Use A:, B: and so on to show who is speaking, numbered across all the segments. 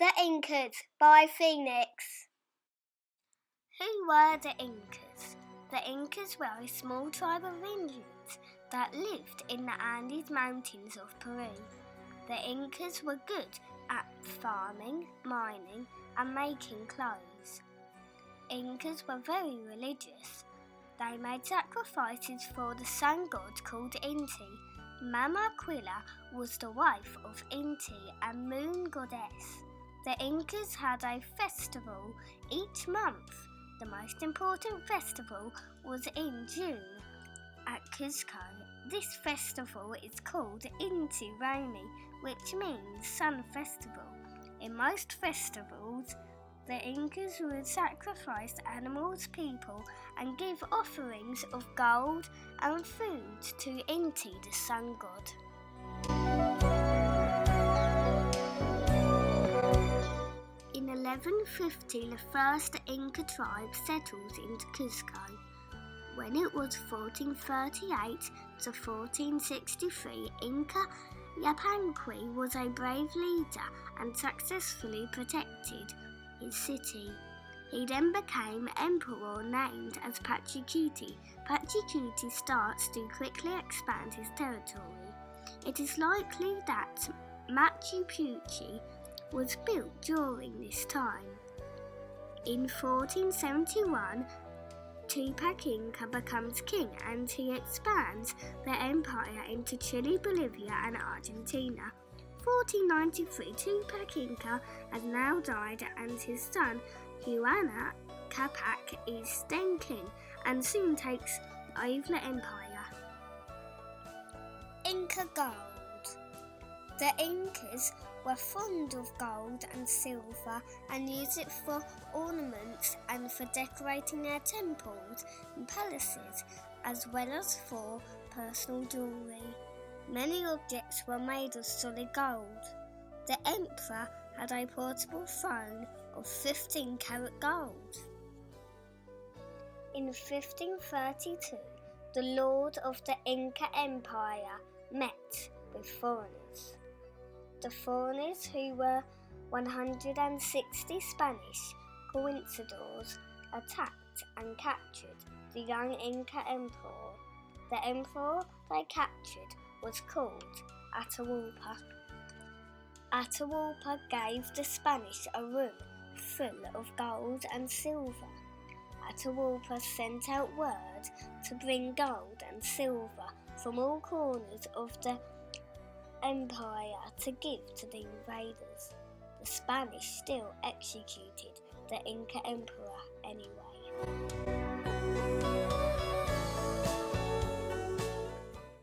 A: The Incas by Phoenix. Who were the Incas? The Incas were a small tribe of Indians that lived in the Andes Mountains of Peru. The Incas were good at farming, mining, and making clothes. Incas were very religious. They made sacrifices for the sun god called Inti. Mama Aquila was the wife of Inti and moon goddess. The Incas had a festival each month. The most important festival was in June at Cuzco. This festival is called Inti Raymi, which means Sun Festival. In most festivals, the Incas would sacrifice animals, people, and give offerings of gold and food to Inti, the sun god. In 1150, the first Inca tribe settled into Cuzco. When it was 1438 to 1463, Inca Yapanqui was a brave leader and successfully protected his city. He then became emperor named as Pachacuti. Pachacuti starts to quickly expand his territory. It is likely that Machu Picchu was built during this time. In 1471, Tupac Inca becomes king and he expands the empire into Chile, Bolivia and Argentina. 1493, Tupac Inca has now died and his son Huayna Capac is then king and soon takes over the empire. Inca gold. The Incas were fond of gold and silver and used it for ornaments and for decorating their temples and palaces, as well as for personal jewellery. Many objects were made of solid gold. The emperor had a portable throne of 15-karat gold. In 1532, the lord of the Inca Empire met with foreigners. The foreigners, who were 160 Spanish conquistadors, attacked and captured the young Inca emperor. The emperor they captured was called Atahualpa. Atahualpa gave the Spanish a room full of gold and silver. Atahualpa sent out word to bring gold and silver from all corners of the empire to give to the invaders. The Spanish still executed the Inca emperor anyway.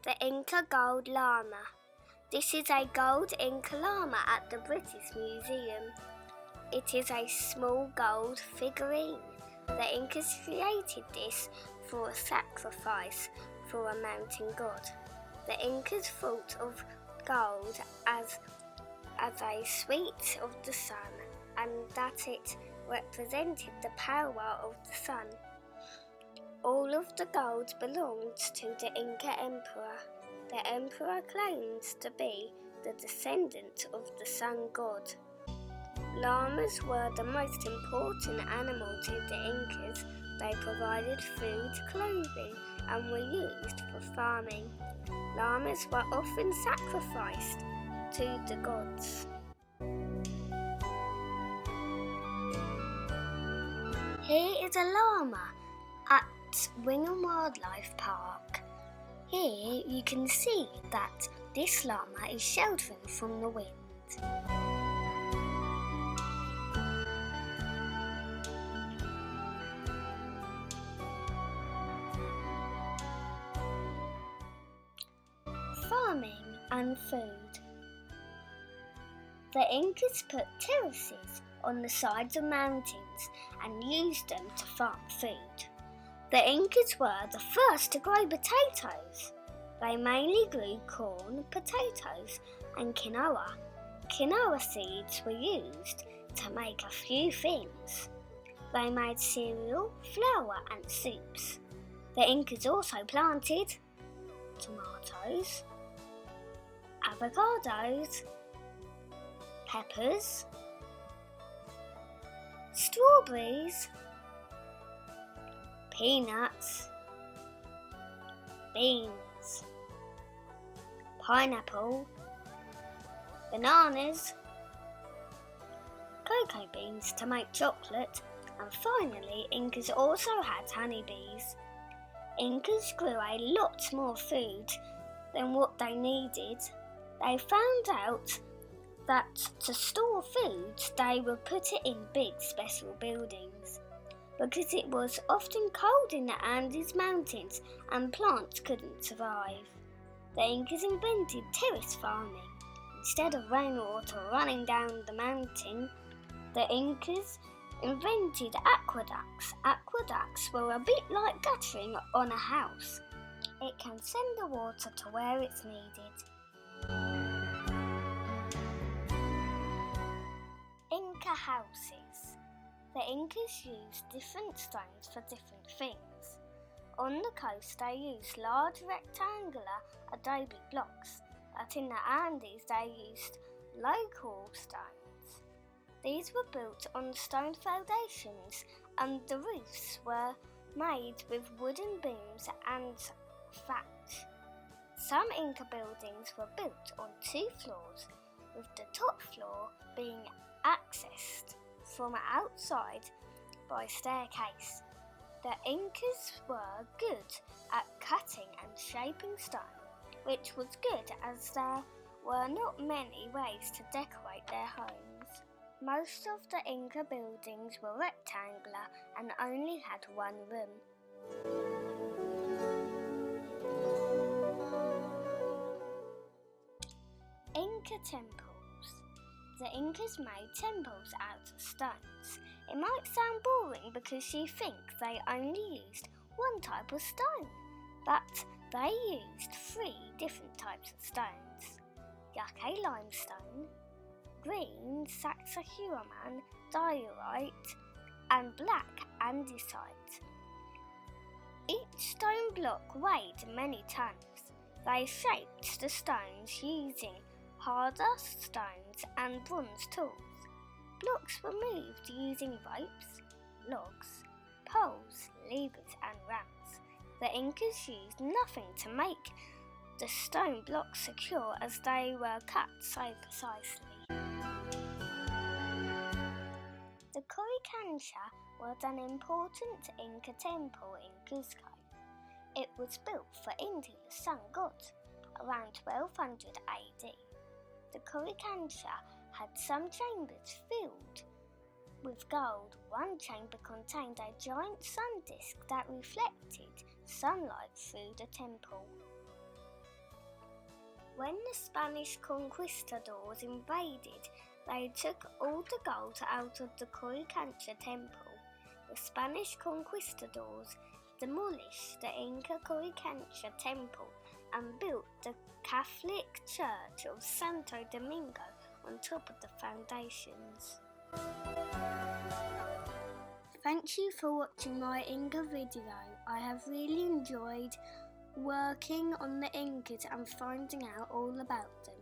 A: The Inca Gold Llama. This is a gold Inca llama at the British Museum. It is a small gold figurine. The Incas created this for a sacrifice for a mountain god. The Incas thought of gold as a sweet of the sun, and that it represented the power of the sun. All of the gold belonged to the Inca emperor. The emperor claims to be the descendant of the sun god. Llamas were the most important animal to the Incas. They provided food, clothing, and were used for farming. Llamas were often sacrificed to the gods. Here is a llama at Wingham Wildlife Park. Here you can see that this llama is sheltering from the wind. Farming and food. The Incas put terraces on the sides of mountains and used them to farm food. The Incas were the first to grow potatoes. They mainly grew corn, potatoes, and quinoa. Quinoa seeds were used to make a few things. They made cereal, flour, and soups. The Incas also planted tomatoes, avocados, peppers, strawberries, peanuts, beans, pineapple, bananas, cocoa beans to make chocolate, and finally Incas also had honeybees. Incas grew a lot more food than what they needed. They found out that to store food they would put it in big special buildings because it was often cold in the Andes Mountains and plants couldn't survive. The Incas invented terrace farming. Instead of rainwater running down the mountain, the Incas invented aqueducts. Aqueducts were a bit like guttering on a house. It can send the water to where it's needed. Inca houses. The Incas used different stones for different things. On the coast they used large rectangular adobe blocks, but in the Andes they used local stones. These were built on stone foundations and the roofs were made with wooden beams and thatch. Some Inca buildings were built on 2 floors, with the top floor being accessed from outside by staircase. The Incas were good at cutting and shaping stone, which was good as there were not many ways to decorate their homes. Most of the Inca buildings were rectangular and only had one room. Inca temples. The Incas made temples out of stones. It might sound boring because you think they only used one type of stone, but they used 3 different types of stones: Yucca limestone, green saxahuaman diorite, and black andesite. Each stone block weighed many tons. They shaped the stones using harder stones and bronze tools. Blocks were moved using ropes, logs, poles, levers and ramps. The Incas used nothing to make the stone blocks secure as they were cut so precisely. The Coricancha was an important Inca temple in Cuzco. It was built for Inti, the sun god, around 1200 AD. The Coricancha had some chambers filled with gold. One chamber contained a giant sun disk that reflected sunlight through the temple. When the Spanish conquistadors invaded, they took all the gold out of the Coricancha temple. The Spanish conquistadors demolished the Inca Coricancha temple and built the Catholic Church of Santo Domingo on top of the foundations. Thank you for watching my Inca video. I have really enjoyed working on the Incas and finding out all about them.